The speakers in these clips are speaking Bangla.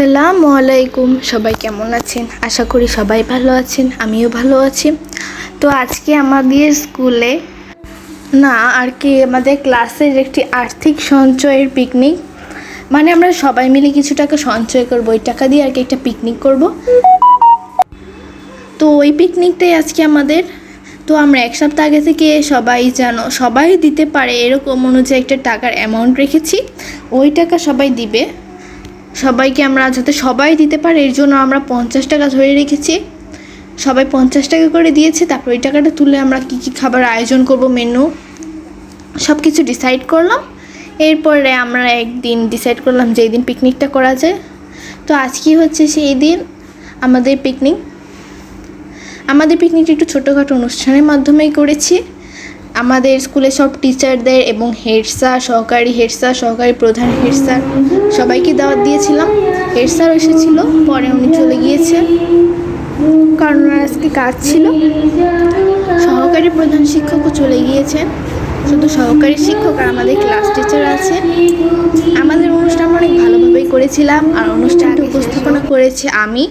আসসালামু আলাইকুম। সবাই কেমন আছেন? আশা করি সবাই ভালো আছেন, আমিও ভালো আছি। তো আজকে আমাদের স্কুলে আমাদের ক্লাসের একটি আর্থিক সঞ্চয়ের পিকনিক, মানে আমরা সবাই মিলে কিছু টাকা সঞ্চয় করব, ওই টাকা দিয়ে একটা পিকনিক করব। তো ওই পিকনিকটাই আজকে আমাদের। তো আমরা এক সপ্তাহ আগে থেকে সবাই দিতে পারে এরকম অনুযায়ী একটা টাকার অ্যামাউন্ট রেখেছি। ওই টাকা সবাই দিবে, সবাইকে আমরা যাতে সবাই দিতে পারে এর জন্য আমরা 50 টাকা ধরে রেখেছি। সবাই 50 টাকা করে দিয়েছে। তারপর ওই টাকাটা তুলে আমরা কী খাবার আয়োজন করব, মেনু সব কিছু ডিসাইড করলাম। এরপরে আমরা একদিন ডিসাইড করলাম যে এই দিন পিকনিকটা করা যায়। তো আজকে হচ্ছে সেই দিন আমাদের পিকনিকটা একটু ছোটোখাটো অনুষ্ঠানের মাধ্যমেই করেছি। আমাদের স্কুলে সব টিচারদের এবং হেড স্যার, সহকারী প্রধান হেড স্যার সবাইকে দাওয়াত দিয়েছিলাম। হেড স্যার এসেছিল, পরে উনি চলে গিয়েছেন কারণ ওনার আজকে কাজ ছিল। সহকারী প্রধান শিক্ষকও চলে গিয়েছেন, শুধু সহকারী শিক্ষক আর আমাদের ক্লাস টিচার আছে। আমাদের অনুষ্ঠান অনেক ভালোভাবেই করেছিলাম। আর অনুষ্ঠানটা উপস্থাপনা করেছে আমি,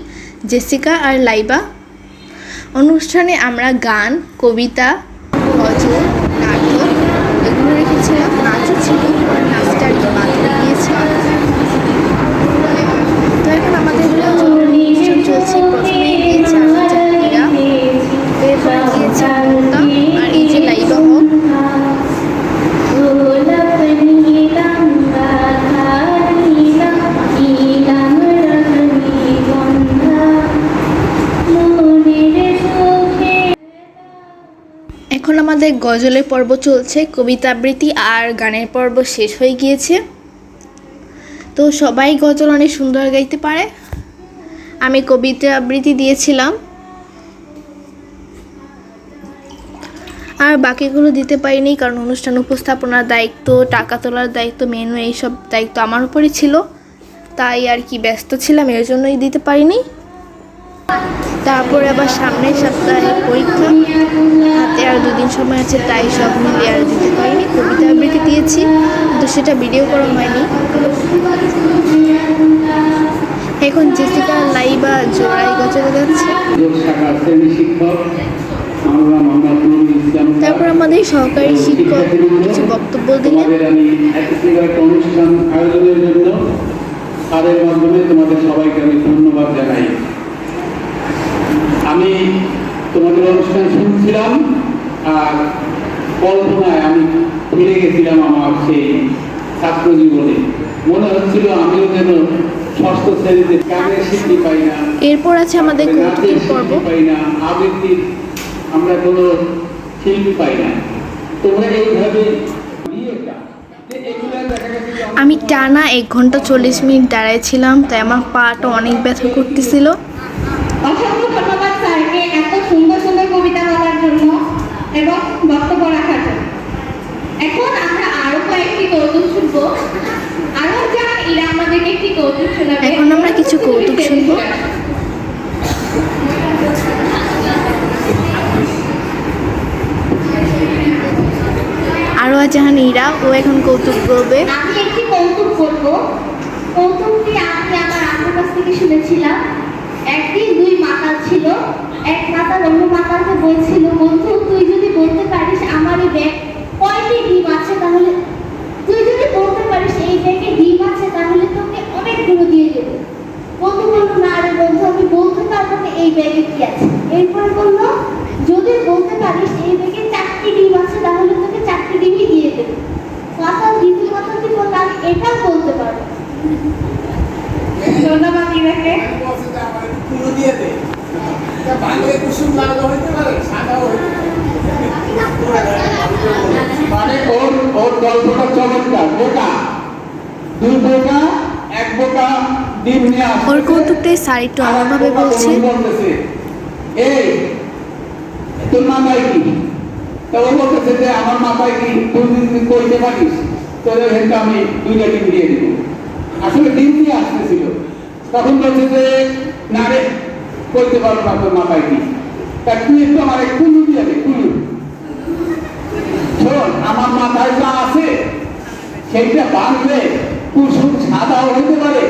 জেসিকা আর লাইবা। অনুষ্ঠানে আমরা গান, কবিতা, গজল, নাটক এগুলো রেখেছিলাম। নাচও ছিল, নাচটা আর কি বাতিল দিয়েছিলাম। তো এখন আমাদের অনুষ্ঠান চলছে। প্রথমেই গিয়েছে আমাদের ইরা, এরপরে গিয়েছে মমতা, আর এই যে লাইবা হোক। এখন আমাদের গজলের পর্ব চলছে, কবিতা আবৃত্তি আর গানের পর্ব শেষ হয়ে গিয়েছে। তো সবাই গজল অনেক সুন্দর গাইতে পারে। আমি কবিতা আবৃত্তি দিয়েছিলাম, আর বাকিগুলো দিতে পারিনি কারণ অনুষ্ঠান উপস্থাপনার দায়িত্ব, টাকা তোলার দায়িত্ব, মেনু এইসব দায়িত্ব আমার উপরই ছিল। তাই আর কি ব্যস্ত ছিলাম, এর জন্যই দিতে পারিনি। তারপরে আবার সামনের সপ্তাহে পরীক্ষা, হাতে আর 2 দিন সময় আছে, তাই সব মিলিয়ে আর দিতে পারিনি। কবিতা আবৃত্তি দিয়েছি কিন্তু সেটা ভিডিও করা হয়নি। এখন জেসিকা লাইবা জোড়াই গজল গাচ্ছে। তারপর আমাদের সহকারী শিক্ষক কিছু বক্তব্য দিলেন। তাদের মাধ্যমে তোমাদের সবাইকে আমি ধন্যবাদ জানাই। আমি তোমাদের অনুষ্ঠান শুনছিলাম আর কল্পনায় আমি ফিরে গেছিলাম আমার সেই ছাত্র জীবনে। মনে হচ্ছিল আমিও যেন ষষ্ঠ শ্রেণীতে গানের শিল্পী পাই না, এরপর আছে আমাদের কৌতুকের পর্ব, পাই না আবৃত্তির আমরা কোনো শিল্পী পাই না। তোমরা এইভাবে আমি টানা 1 ঘন্টা 40 মিনিট দাঁড়াইছিলাম, তাই আমার পাটা অনেক ব্যথা করতেছিল। অসংখ্য ধন্যবাদ স্যারকে এত সুন্দর সুন্দর কবিতা বলার জন্য এবং বক্তব্য রাখার জন্য। এখন আমরা আরো কয়েকটি কৌতুক শুনবো। আরো যারা এরা আমাদেরকে একটি কৌতুক শোনাবে। এখন আমরা কিছু কৌতুক শুনবো। আরো জাহান ইরা, ও এখন কৌতুক বলবে। আমি একটি কৌতুক বলবো। কৌতুকটি আমি আমার আম্মুর কাছ থেকে শুনেছিলাম। একদিন 2 মাতাল ছিল। এক মাতাল অন্য মাতালকে বলছিল, বন্ধু তুই যদি বলতে পারিস আমার এই ব্যাগ কয়টি ডিম আছে, তাহলে তোকে অনেকগুলো দিয়ে দেবো। বন্ধু বললো, না রে বন্ধু, আমি বলতে পারবো না এই ব্যাগে কি আছে। এরপর বললো, যদি বলতে পারিস এই ব্যাগে 4টি ডিম আছে, তাহলে তোকে 4টি ডিমই দিয়ে দেবো। দ্বিতীয় মাতালকে বললো, আমি এটাও বলতে পারবো। ধন্যবাদ ইরাকে। মানে ওর গল্পটা চমৎকার। বোকা 2 বোকা 1 বোকা ডিম নিয়ে আসে। ওর কৌতুকটাই স্যার একটু অন্যভাবে বলছে। এই তোর মাথায় কি? তো ও বলতেছে যে আমার মাথায় কি, তুই কইতে পারিস তোদের হেঁটে আমি 2টা ডিম দিয়ে দিব। আসলে ডিম নিয়ে আসতেছিল। তখন বলছে যে না রে, কইতে পারবো না তোর মাথায় কি। তা তুই একটু আমার কুলু দিয়ে দে, কুলু। শোন, আমার মাথায় যা আছে সেইটা বাঁধলে কুসুম সাদাও হইতে পারে,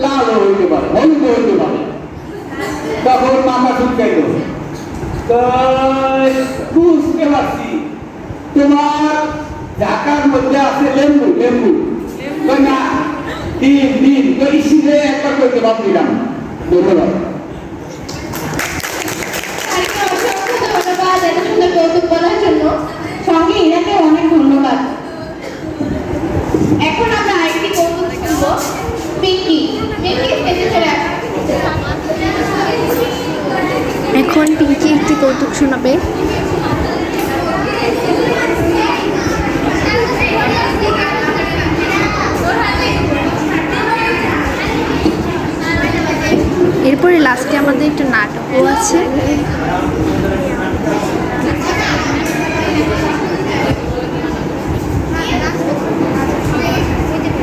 লাল হইতে পারে, হলুদ হইতে পারে। তখন মাথা চুলকাইল, বুঝতে পারছি তোমার ঢাকার মধ্যে আছে লেম্বু, লেম্বু না ডিম, ডিম তো ইসিলে একটা করতে ভাবছিলাম। ধন্যবাদ। ধন্যবাদ এত সুন্দর কৌতুক বলার জন্য। সঙ্গে ইরাকে অনেক ধন্যবাদ। এখন আমরা আরেকটি কৌতুক শুনবো। পিঙ্কি, পিঙ্কি স্টেজে চলে আসো। এখন পিঙ্কি একটি কৌতুক শোনাবে। এরপরে লাস্টে আমাদের একটা নাটকও আছে।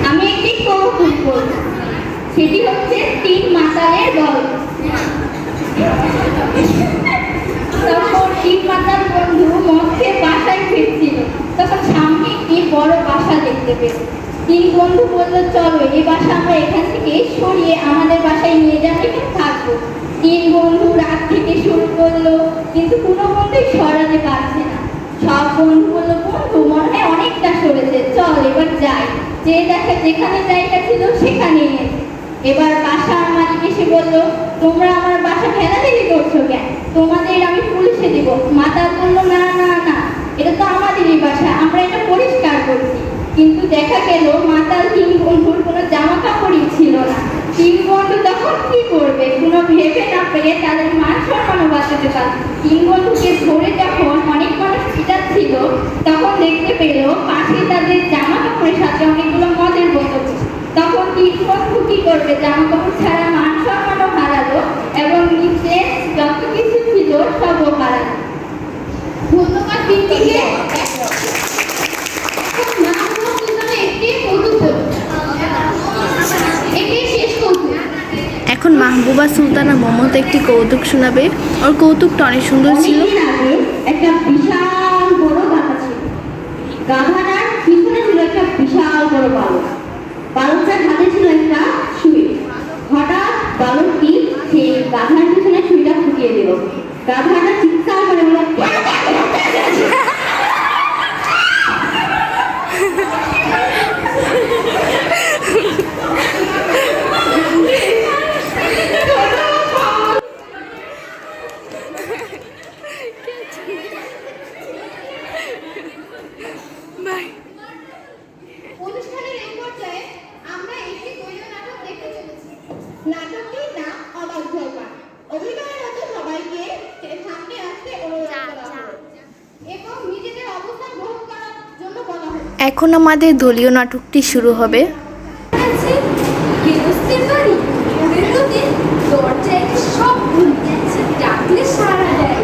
আমি একটি কৌতুক বলবো, সেটি হচ্ছে 3 মাতালের গল্প। তখন 3 মাতাল বন্ধু মদ খেয়ে বাসায় ফিরছিল। তখন সামনে একটি বড় বাসা দেখতে পেল। 3 বন্ধু বলল, চলো এই বাসা আমরা এখান থেকে সরিয়ে আমাদের বাসায় নিয়ে যাবো, এখানে থাকবো। 3 বন্ধু রাত থেকে শুরু করলো, কিন্তু কোনো বন্ধুই সরাতে পারছে না। সব বন্ধু বললো, বন্ধু মনে হয় অনেকটা সরেছে, চল এবার যাই। যে দেখে যেখানে জায়গা ছিল সেখানে এনেছে। এবার বাসার মালিক এসে বলল, তোমরা আমার বাসা ঠেলাঠেলি করছো কেন? তোমাদের আমি পুলিশে দিব। মাতাল বলল, না না না, এটা তো আমাদেরই বাসা, আমরা এটা পরিষ্কার করছি। কিন্তু দেখা গেল মাতাল 3 বন্ধুর কোনো জামা কাপড়ই ছিল না। 3 বন্ধু তখন কি করবে, কোনো ভেবে না পেরে তাদের মান সম্মানও বাঁচাতে পারল। 3 বন্ধুকে ধরে যখন অনেক মানুষ ছিল, তখন দেখতে পেল পাশে তাদের জামা কাপড়ের সাথে অনেকগুলো মদের বোতল। তখন 3 বন্ধু কি করবে, জামা কাপড় ছাড়া মান সম্মানও হারালো এবং নিচে যত কিছু ছিল সবও হারালো। ধন্যবাদ পিঙ্কিকে। এখন মাহবুবা সুলতানা মমতা একটি কৌতুক শোনাবে। ওর কৌতুকটা অনেক সুন্দর ছিল। অনেকদিন আগে একটা বিশাল বড় গাধা ছিল। গাধাটার পিছনে ছিল একটা বিশাল বড় বালক। বালকটার হাতে ছিল একটা সুই। হঠাৎ বালকটি সেই গাধার পিছনে সুইটা ফুটিয়ে দিল। গাধাটা চিৎকার করে বলল, অনুষ্ঠানের এই পর্যায়ে আমরা একটি দৈন্য নাটক দেখতে চলেছি। নাটকটির নাম অবাক জলপান। অভিনয়রত সবাইকে সামনে আসতে অনুরোধ করা হলো এবং নিজেদের অবস্থান গ্রহণ করার জন্য বলা হলো। এখন আমাদের দলীয় নাটকটি শুরু হবে। গৃহস্থের বাড়ি ওদের লোকে দরজায় সব ভুল যাচ্ছে, ডাকলে সারা দেয়,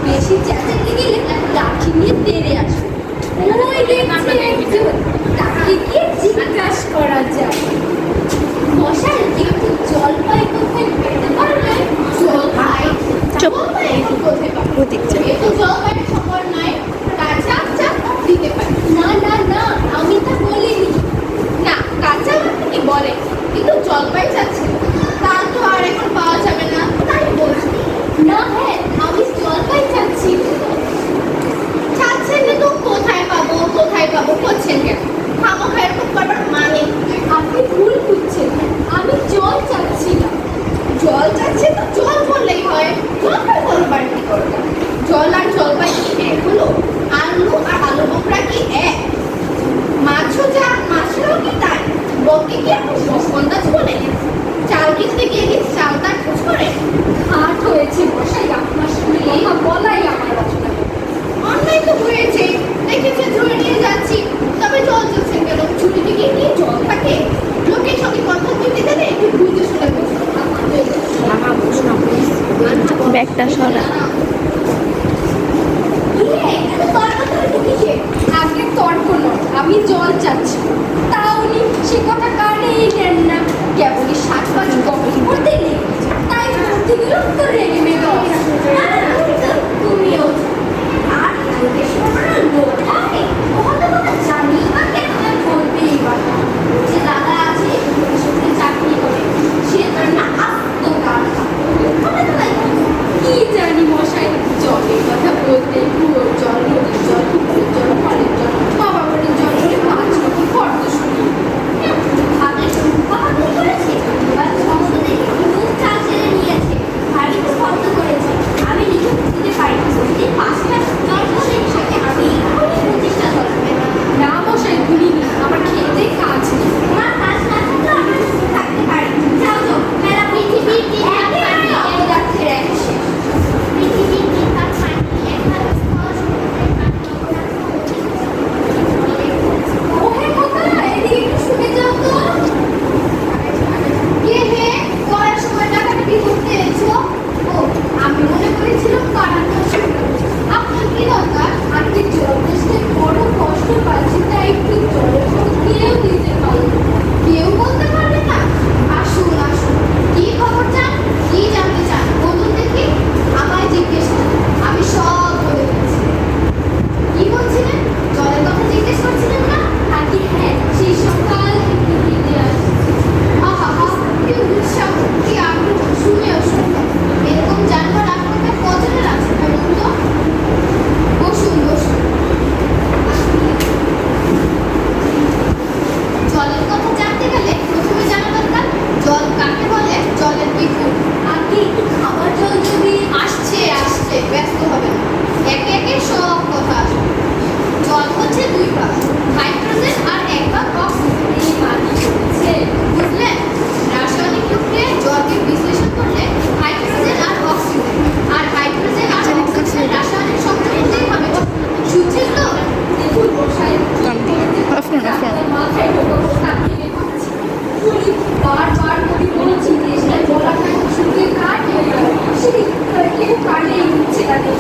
বেশি চেঁচাতে গেলে লাঠি নিয়ে তেড়ে আসবে। ওই দেখছে একজন, তাকে গিয়ে জিজ্ঞাসা করা যায়, মশাই একটু জলপাই কোথায় পেতে পারবে? জলপাই জলপাই এখন কোথায় পাবো? একটু জলপাইয়ের খবর নয়, কাঁচা চাপ দিতে পারি। না না না, আমি তা বলিনি। না, কাঁচা আপনি বলে, কিন্তু জলপাই চাচ্ছে তা তো আর এখন পাওয়া যাবে না, তাই বলছি। না হ্যাঁ, আমি জলপাই চাচ্ছি। চাচ্ছেন কিন্তু কোথায় পাবো করছেন কেন? খামোখা এরকম করবার মানে? আপনি ভুল বুঝছেন, আমি জল চাচ্ছি না। জল চাচ্ছে তো জল বললেই হয়, জলপাই বলবার কি করবে? জল আর জলপাই কি এক হলো? আলু আর আলু বোকরা কি এক? মাছও যা মাছরাও কি তাই? বকে কি এখন বসন্তাজ বলে? চাল কিনতে গিয়ে কি চাল তার খোঁজ করে? হাট হয়েছে মশাই, আপনার সঙ্গে কথা বলাই আমার রচনা। অন্যায় তো হয়েছে, দেখেছে ধরে নিয়ে যাচ্ছি, তবে জল চলছেন কেন? ছুটি থেকে কি জল থাকে? লোকের সঙ্গে কথা বলতে গেলে একটু বুঝে শুনে বসে। ব্যাগটা সরা। আগে তর্ক নয়, আমি জল চাচ্ছি। তা উনি সে কথা কানেই নেন না, কেবলই 7 পাঁচ গল্প করতে লেগেছে। তাই বলতে গেল তো রেগে মেগে তুমিও আর লোকের সময় লোক থাকে, কত কথা জানি বা কেন বলতেই পারে যে দাদা আছে চাকরি করে, জলের বিপুল। আপনি একটু খাবার জল যদি আসছে আসছে ব্যস্ত হবে না, একে একে সব কথা আসবে। জল হচ্ছে দুই ভাগ, হাইড্রোজেন আর এক ভাগ অক্সিজেন। এই মাটি হচ্ছে বুঝলেন? রাসায়নিক প্রক্রিয়ায় জলকে বিশ্লেষণ করলে হাইড্রোজেন আর অক্সিজেন, আর হাইড্রোজেন আর অক্সিজেন রাসায়নিক সংযোগেই হবে। শুনছেন তো? দেখুন মশাই, মাথায় ঢোকাবো তার থেকে ভাবছি। বলি বারবার কবি বলেছি দেশটা জলাশয় শুকিয়ে কাঠ হয়ে গেল, সেটি কেউ কাটলেই উঠছে তাদের।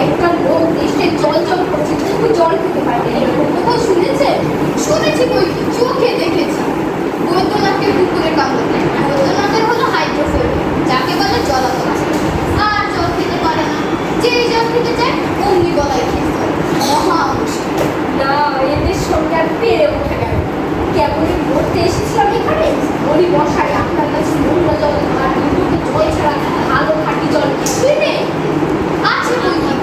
একটা লোক দেশে জল জল করছে, কিন্তু জল খেতে পারে না, এরকম কোথাও শুনেছে? শুনেছি বই কি, চোখে দেখেছি। বৈদ্যনাথকে কুকুরে কামড়ে, বৈদ্যনাথের হলো হাইড্রোফোবিক, যাকে বলে জলাতঙ্ক। আর জল খেতে পারে না, যেই জল খেতে চায় অমনি গলায় খেতে পারে। মহা মুশকিল। না, এদের সঙ্গে আর পেরে উঠে গেল। কেবলই পড়তে এসেছিলাম এখানে, বলি মশাই আপনার কাছে নোংরা জল আর দুটো জল ছাড়া ভালো খাঁটি জল কিছুই নেই। আছে বই কি,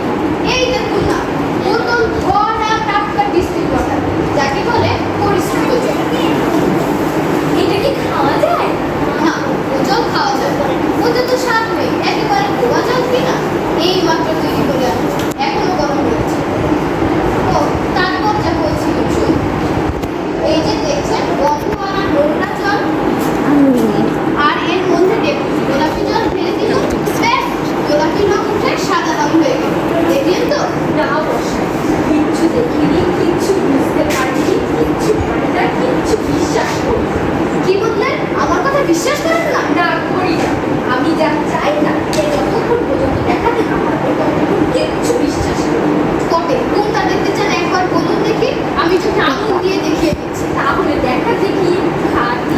এই দেখুন না, বোতল ভরা টাটকা ডিস্টিল ওয়াটার, যাকে বলে পরিশ্রুত জল। এটা কি খাওয়া যায়? না, ও জল খাওয়া যায় না, ওতে তো স্বাদ নেই, একেবারে গোয়া জল কিনা। এই মাত্র তৈরি করে আনো, এখনো গরম রয়েছে। ও তারপর যা বলছিল শুনুন, এই যে দেখছেন গন্ধওয়ালা নোংরা জল, আর এর মধ্যে দেখুন গোলাপি জল ফেলে দিল, ব্যাস গোলাপি রং উঠে সাদা রং হয়ে গেল। দেখলেন তো? না অবশ্যই, কিচ্ছু দেখিনি, কিচ্ছু বুঝতে পারিনি, কিচ্ছু পারি না, কিচ্ছু বিশ্বাস করি না। কি বললেন? আমার কথা বিশ্বাস করেন না? না, করি না। আমি যা চাই না যতক্ষণ পর্যন্ত দেখাতে না পারবো ততক্ষণ কিচ্ছু বিশ্বাস করি না। কবে কোনটা দেখতে চান একবার বলুন দেখি, আমি যদি আঙুল দিয়ে দেখিয়ে দিচ্ছি। তাহলে দেখা দেখি খাঁটি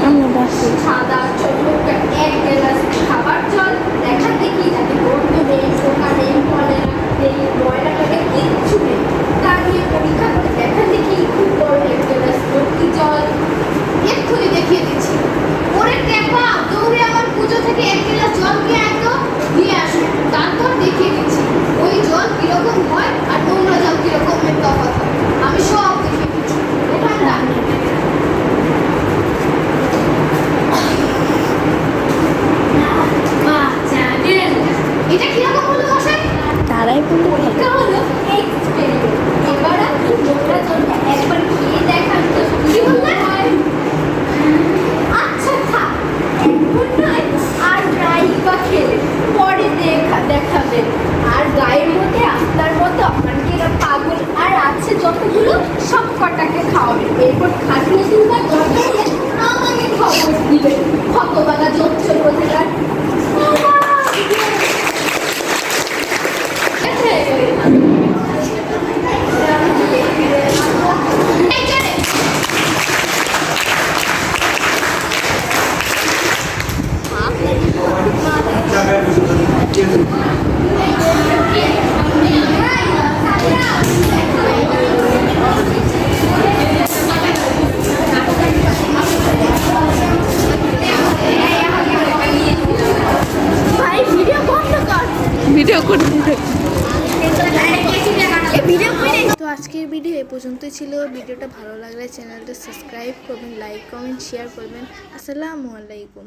সাদা চমৎকার এক গ্লাস খাবার জল দেখা দেখি, যাতে গন্ধ নেই, পোকা নেই, কলেরা নেই, ময়লা টয়লা কিচ্ছু নেই। তা নিয়ে পরীক্ষা করে দেখা দেখি খুব বড় এক গ্লাস লক্ষ্মী জল। এক্ষুনি দেখিয়ে দিচ্ছি। ওরে টেপা, দৌড়ে আমার পুজো থেকে এক গ্লাস জল নিয়ে একদম দিয়ে আসো, তারপর দেখিয়ে দিচ্ছি ওই জল কিরকম হয় আর নোংরা জল কিরকম তফাৎ হয়। আমি সব দেখিয়ে দিচ্ছি। ওখান না এটা কিরকম হলো মশাই? তারাই বলতে পরীক্ষা হলো এক্সপেরিমেন্ট। এবার আপনি নোংরা জলটা একবার খেয়ে দেখান তো কি হয়। আচ্ছা থাক, এখন নয়, আর নাই বা খেলে পরে দেখাবেন। আর গায়ের মধ্যে আপনার মতো আমার কিরা পাগল আর আছে যতগুলো সব কটাকে খাওয়াবেন, এরপর খাটলে কিংবা দরকার হলে আমাকে খবর দিবেন। হতবাগা জোচ্চর কোথাকার। তো আজকের ভিডিও এ পর্যন্তই ছিল। ভিডিওটা ভালো লাগলে চ্যানেলটা সাবস্ক্রাইব করবেন, লাইক কমেন্ট শেয়ার করবেন। আসসালামু আলাইকুম।